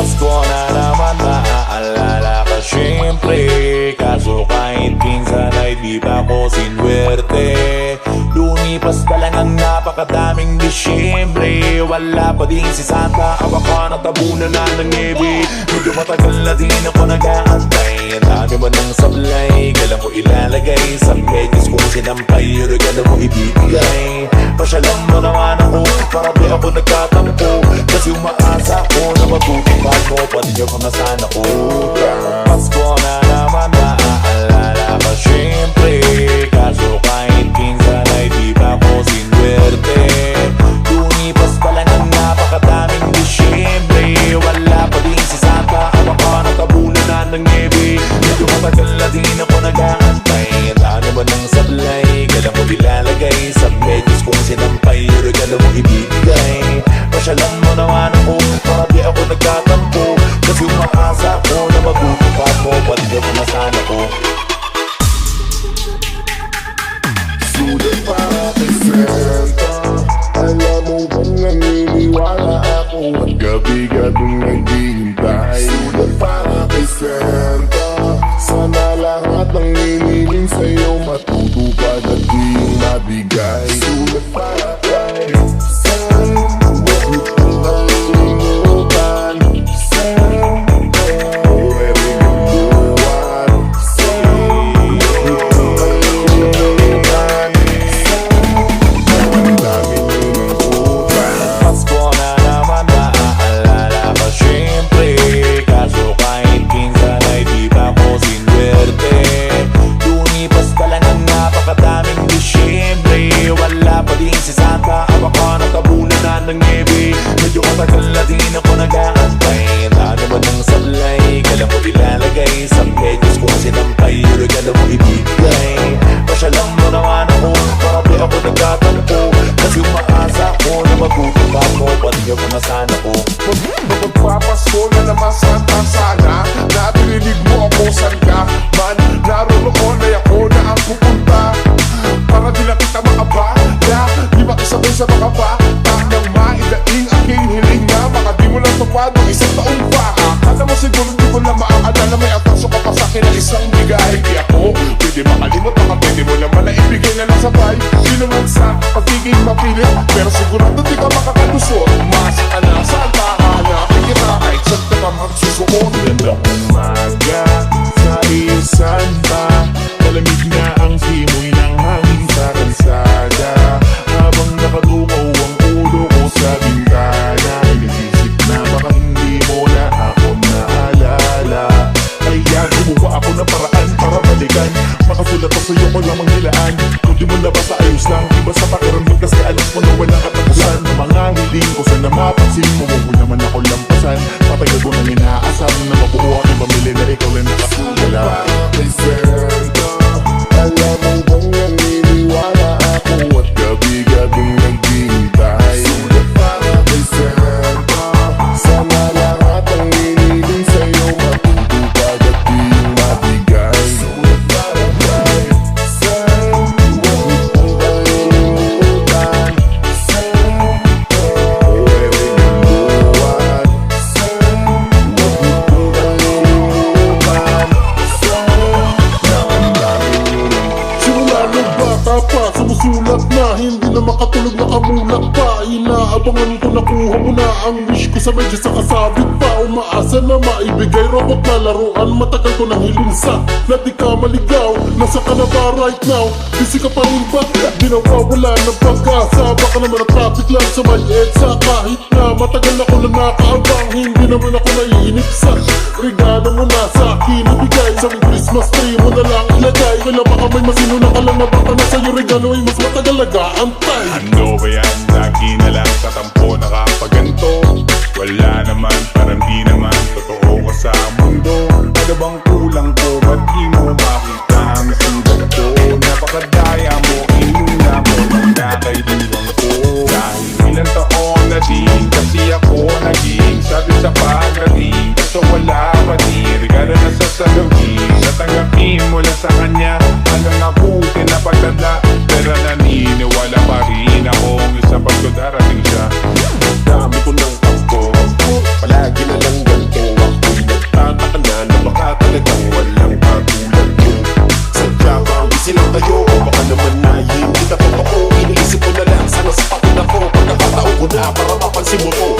Pasko na naman, maaalala ka syempre. Kaso kahit pinsan ay di pa ko sinwerte. Lumipas pa lang ang napakadaming Disyembre. Wala pa din si Santa, baka natabunan na ng nebe. Medyo matagal na din ako nag-aantay. Ang dami mo ng sablay, kailan mo ilalagay sa medyas kung sinampay. Regalo mo ibibigay. Pasyalan mo naman ako, para di ako nagtatampo. Kasi umaasa ko na matutupad mo, pati ako na sana utang. Pasko na naman, maaalala ka syempre. Kaso kahit pinsan ay di pa ko sinwerte. Lumipas pa lang ang napakadaming Disyembre. Wala pa din si Santa, baka natabunan na ng nebe. Medyo matagal na din ako nag-aantay. Ang dami mo ng sablay, kailan mo ilalagay sa medyas kung sinampay. Regalo mo ibibigay. Pasyalan mo naman ako, para di ako nagtatampo. Kasi umaasa ko na magutupad mo, pati ako na sana ko. Sulit para kay Santa, alam mo bang naniniwala ako at gabi-gabing naghihintay. Sulit para kay Santa, sana lahat ng hinihiling sa'yo matutupad at di mabigay. Sulit para kay Santa, huwag mo kang kalimutan. Santa, every buwan. Santa, huwag mo kang kalimutan. Ang dami ng utang. Pasko na naman, maaalala ka syempre. Kaso kahit pinsan ay di pa ko sinwerte. Lumipas pa lang ang napakadaming Disyembre. Wala pa din si Santa, baka natabunan na ng nebe. Medyo matagal na din ako nag-aantay. Ang dami mo ng sablay, kailan mo ilalagay sa medyas kung sinampay. Regalo mo ibibigay. Pasyalan mo naman ako, para di ako nagtatampo. Kasi umaasa ko na magutupad mo, pati ako na sana ko. Magpapasko na naman Santa, sana nabirinig mo ako saan ka man. Naroon ay ako na ang pupunta, para di lang kita makabala. Di makisabay sa mga bata nang maidaing aking hiling na baka di mo lang tupad ng isang taong pa. Akala mo siguro di ko na maaalala, may ataso ka pa sa'kin ng isang bigay. Di ako pwede makalimot, baka pwede mo naman na ibigay na lang sabay. Di naman sa pagiging mapilit, pero sigurado di ka makakalusot. Mas ka na sa hanapin kita kahit saan ka pa magsusuot. Gandang umaga sa iyo Santa, malamig na ang simoy ng hangin sa kalsada. Habang nakadukaw ang ulo ko sa bintana, inisisip na baka hindi mo na ako naalala. Kaya gumawa ako ng paraan para balikan, makasulat pa sa'yo ko lamang hilaan. Kung di mo nabasa ayos lang, iba sa pakiramdam kasi alam mo na walang katapusan. Mga hiling ko sana mapansin mo, huwag mo naman ako lampasan. Patagal ko nang inaasam na mabuo ang pamilya na ikaw lang nakasugala. Kay Santa, alam mo bang naniniwala ako at gabi-gabing naghihintay. Sulit para kay Santa, sana lahat ang hinihiling sa'yo matutupad at di mabigay. Sulit para kay Santa, huwag mo kang kalimutan. Santa, every buwan. Santa, huwag mo kang kalimutan. Simula nung bata pa, sumusulat na, hindi na makatulog, nakamulat pa. Inaabangan ko nakuha mo na ang wish ko sa medyo sa kasabit pa. Umaasa na maibigay robot na laruan, matagal ko nang hilinsa na di ka maligaw. Nasa ka na ba right now? Busy ka pa rin ba? Di nawawala ng pag-asa, baka naman na traffic lang sa may EDSA. Kahit na matagal ako na nakaabang, hindi naman ako naiinip sa regalo mo na sa akin ibigay. Sa Christmas tree mo na lang ilagay. Kailan baka may masino na ka lang na baka na sa'yo regalo ay mas matagal nag-aantay. Ano ba yan? Lagi na lang sa tampo nakapaganto. Wala naman, parang di naman totoo ka sa mundo. Ano bang kulang ko? Ba't di mo makita ang sugat ko? Napakadaya mo, inuna mo ng nakaibigan ko. Dahil ilang taon na din kasi ako naging sabi sa pagdating. Kaso wala pa din regalo na sa salawin. Natanggapin mo lang sa kanya hanggang abuti na pagdadla. Pero naniniwala pa rin akong isa pag darating siya. Dami ko ng tampo, palagi na lang ganito. na para mapansin mo to.